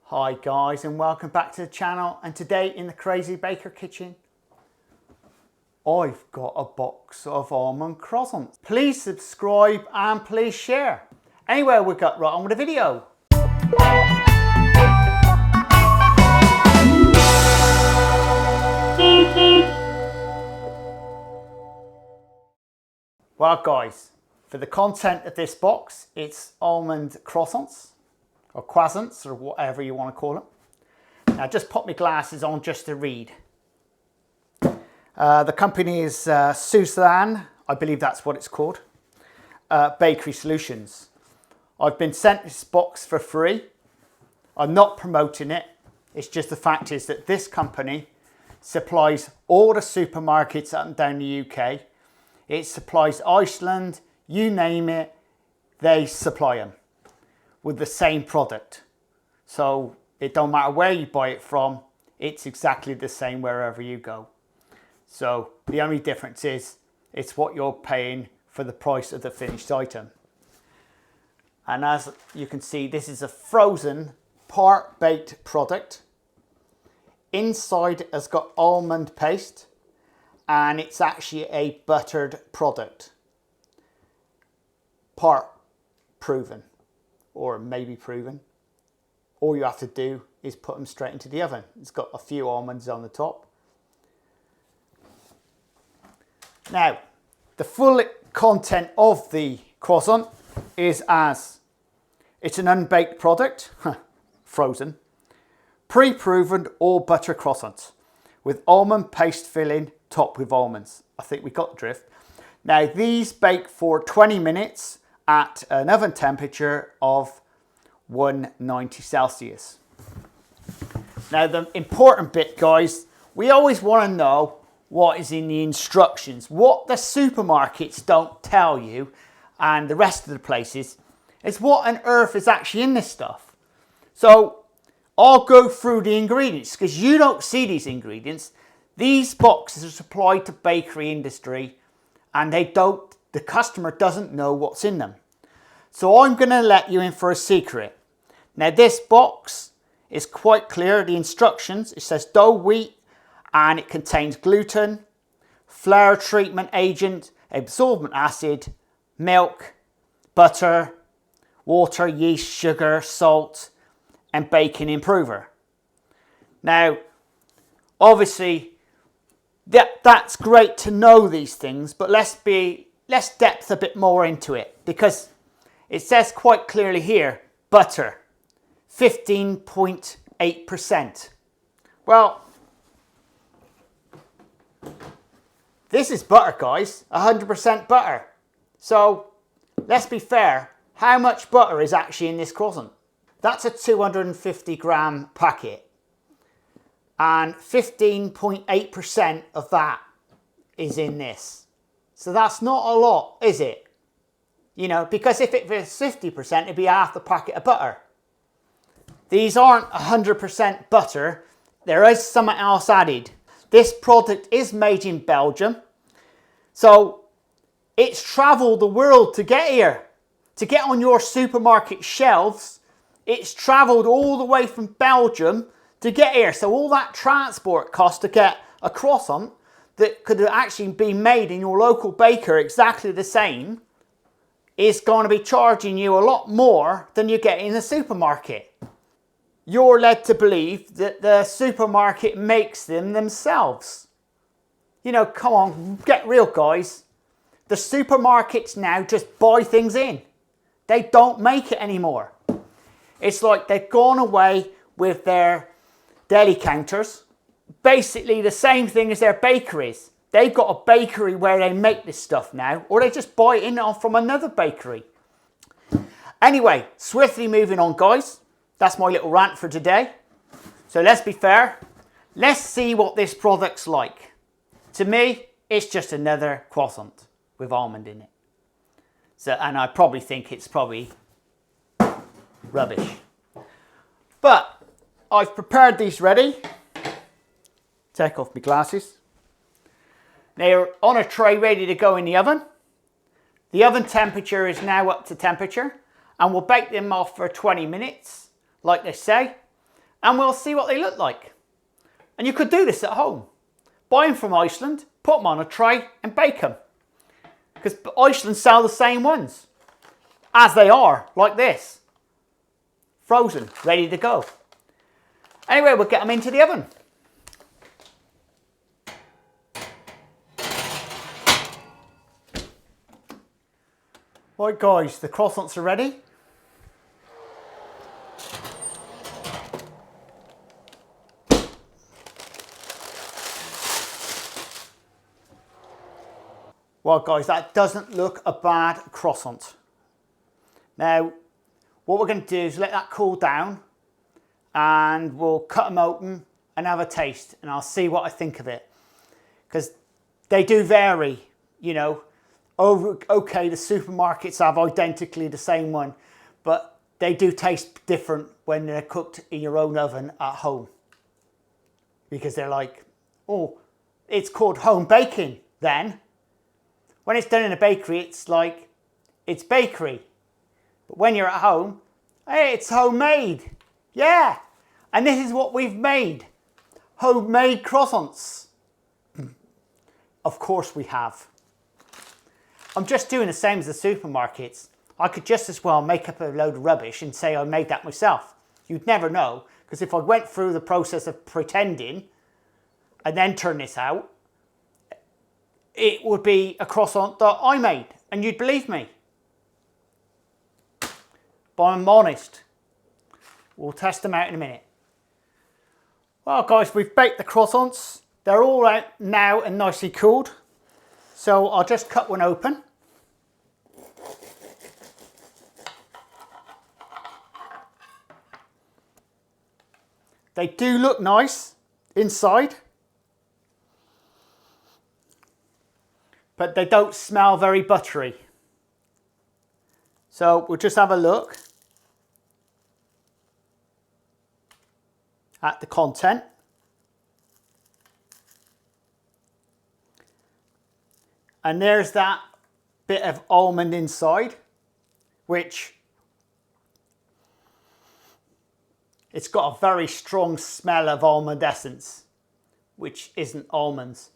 Hi guys, and welcome back to the channel. And today in the Crazy Baker kitchen, I've got a box of almond croissants. Please subscribe and please share. Anyway, we got right on with the video. Well guys, for the content of this box, it's almond croissants or croissants or whatever you want to call them. Now just pop my glasses on just to read. The company is Schulstad, I believe that's what it's called, Bakery Solutions. I've been sent this box for free. I'm not promoting it. It's just the fact is that this company supplies all the supermarkets up and down the UK. It supplies Iceland, you name it, they supply them with the same product. So it don't matter where you buy it from, it's exactly the same wherever you go. So the only difference is it's what you're paying for the price of the finished item. And as you can see, this is a frozen part baked product. Inside has got almond paste and it's actually a buttered product. Part proven, or maybe proven. All you have to do is put them straight into the oven. It's got a few almonds on the top. Now, the full content of the croissant is as it's an unbaked product, frozen, pre-proven all butter croissant with almond paste filling topped with almonds. I think we got the drift. Now these bake for 20 minutes at an oven temperature of 190 Celsius. Now the important bit, guys, we always want to know what is in the instructions. What the supermarkets don't tell you and the rest of the places is what on earth is actually in this stuff. So I'll go through the ingredients because you don't see these ingredients. These boxes are supplied to bakery industry and the customer doesn't know what's in them. So I'm going to let you in for a secret. Now this box is quite clear, the instructions. It says dough wheat and it contains gluten, flour treatment agent, absorbent acid, milk, butter, water, yeast, sugar, salt and baking improver. Now obviously that's great to know these things, but let's depth a bit more into it because it says quite clearly here, butter, 15.8%. Well, this is butter, guys, 100% butter. So let's be fair, how much butter is actually in this croissant? That's a 250 gram packet. And 15.8% of that is in this. So that's not a lot, is it? You know, because if it was 50%, it'd be half the packet of butter. These aren't 100% butter. There is something else added. This product is made in Belgium. So it's traveled the world to get here. To get on your supermarket shelves, it's traveled all the way from Belgium to get here. So all that transport cost to get a croissant that could actually be made in your local baker exactly the same is going to be charging you a lot more than you get in the supermarket. You're led to believe that the supermarket makes them themselves. You know, come on, get real, guys. The supermarkets now just buy things in. They don't make it anymore. It's like they've gone away with their deli counters, basically the same thing as their bakeries. They've got a bakery where they make this stuff now, or they just buy it in from another bakery. Anyway, swiftly moving on, guys. That's my little rant for today. So let's be fair. Let's see what this product's like. To me, it's just another croissant with almond in it. So, and I probably think it's probably rubbish. But I've prepared these ready. Take off my glasses. They're on a tray ready to go in the oven. The oven temperature is now up to temperature and we'll bake them off for 20 minutes, like they say. and we'll see what they look like. And you could do this at home. Buy them from Iceland, put them on a tray and bake them. Because Iceland sell the same ones as they are, like this. Frozen, ready to go. Anyway, we'll get them into the oven. Right guys, the croissants are ready. Well guys, that doesn't look a bad croissant. Now, what we're going to do is let that cool down and we'll cut them open and have a taste and I'll see what I think of it. Because they do vary, you know. Okay, the supermarkets have identically the same one, but they do taste different when they're cooked in your own oven at home. Because they're like, oh, it's called home baking then. When it's done in a bakery, it's like, it's bakery. But when you're at home, hey, it's homemade. Yeah. And this is what we've made. Homemade croissants. Of course we have. I'm just doing the same as the supermarkets. I could just as well make up a load of rubbish and say I made that myself. You'd never know, because if I went through the process of pretending and then turn this out, it would be a croissant that I made, and you'd believe me. But I'm honest. We'll test them out in a minute. Well guys, we've baked the croissants. They're all out now and nicely cooled. So I'll just cut one open. They do look nice inside, but they don't smell very buttery. So we'll just have a look at the content. And there's that bit of almond inside, which it's got a very strong smell of almond essence, which isn't almonds.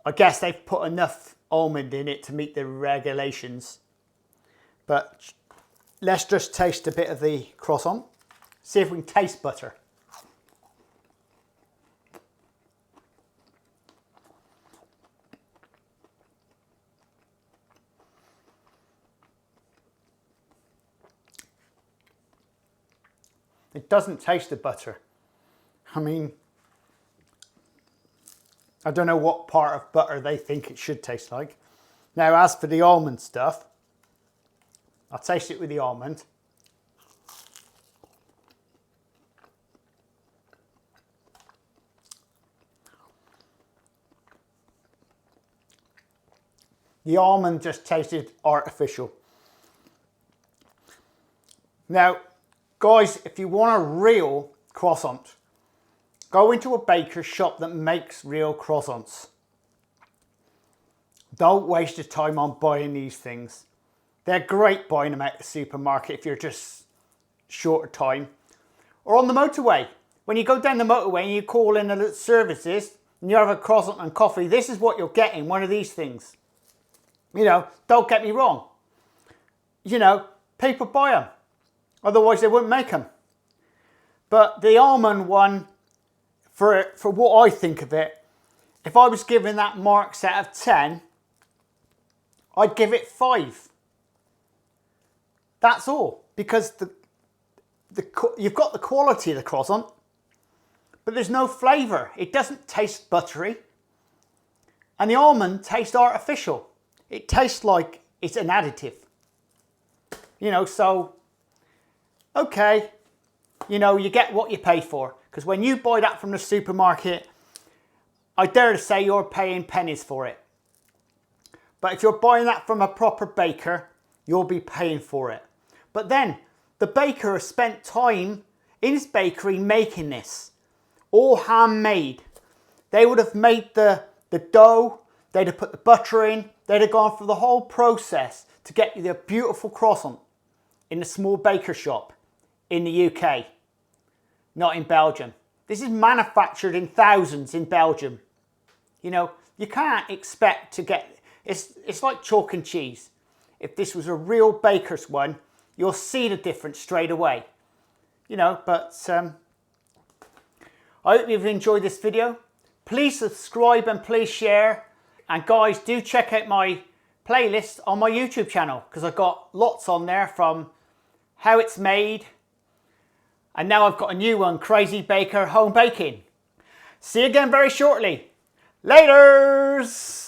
I guess they've put enough almond in it to meet the regulations. But let's just taste a bit of the croissant. See if we can taste butter. It doesn't taste the butter. I mean, I don't know what part of butter they think it should taste like. Now, as for the almond stuff, I'll taste it with the almond. The almond just tasted artificial. Now, guys, if you want a real croissant, go into a baker's shop that makes real croissants. Don't waste your time on buying these things. They're great buying them at the supermarket if you're just short of time. Or on the motorway. When you go down the motorway and you call in the services and you have a croissant and coffee, this is what you're getting, one of these things. You know, don't get me wrong. You know, people buy them. Otherwise they wouldn't make them. But the almond one, for what I think of it, if I was giving that marks out of 10, I'd give it 5. That's all. Because you've got the quality of the croissant, but there's no flavour. It doesn't taste buttery. And the almond tastes artificial. It tastes like it's an additive. You know, so, okay. You know, you get what you pay for. Because when you buy that from the supermarket, I dare to say you're paying pennies for it. But if you're buying that from a proper baker, you'll be paying for it. But then, the baker has spent time in his bakery making this. All handmade. They would have made the dough, they'd have put the butter in, they'd have gone through the whole process to get you the beautiful croissant in a small baker shop in the UK. not in Belgium. This is manufactured in thousands in Belgium. You know, you can't expect to get, it's like chalk and cheese. If this was a real baker's one, you'll see the difference straight away. You know, but I hope you've enjoyed this video. Please subscribe and please share. And guys, do check out my playlist on my YouTube channel, because I've got lots on there from how it's made. And now I've got a new one, Crazy Baker Home Baking. See you again very shortly. Laters!